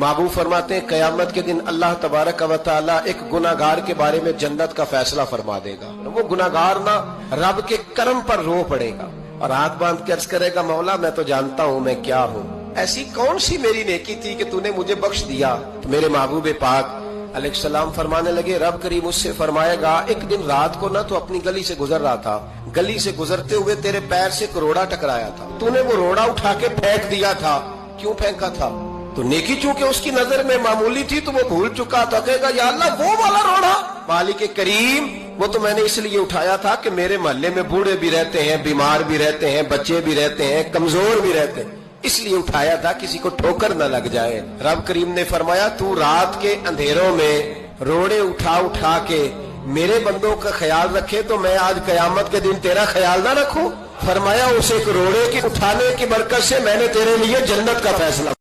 महबूब फरमाते हैं क़यामत के दिन अल्लाह तबारक व तआला एक गुनाहगार के बारे में जन्नत का फैसला फरमा देगा। वो गुनाहगार ना रब के करम पर रो पड़ेगा और हाथ बांध के अर्ज करेगा, मौला मैं तो जानता हूँ मैं क्या हूँ, ऐसी कौन सी मेरी नेकी थी कि तूने मुझे बख्श दिया। तो मेरे महबूब पाक अलैहिस्सलाम फरमाने लगे, रब करीम उससे फरमाएगा, एक दिन रात को ना तो अपनी गली से गुजर रहा था, गली से गुजरते हुए तेरे पैर से एक रोड़ा टकराया था, तूने वो रोड़ा उठा के फेंक दिया था। क्यों फेंका था? तो नेकी चूंकि उसकी नजर में मामूली थी तो वो भूल चुका था। कहेगा या अल्लाह वो वाला रोड़ा, मालिक करीम वो तो मैंने इसलिए उठाया था कि मेरे मोहल्ले में बूढ़े भी रहते हैं, बीमार भी रहते हैं, बच्चे भी रहते हैं, कमजोर भी रहते हैं, इसलिए उठाया था किसी को ठोकर न लग जाए। रब करीम ने फरमाया, तू रात के अंधेरों में रोड़े उठा उठा के मेरे बंदों का ख्याल रखे तो मैं आज कयामत के दिन तेरा ख्याल ना रखूं। फरमाया, उस एक रोड़े के उठाने की बरकत से मैंने तेरे लिए जन्नत का फैसला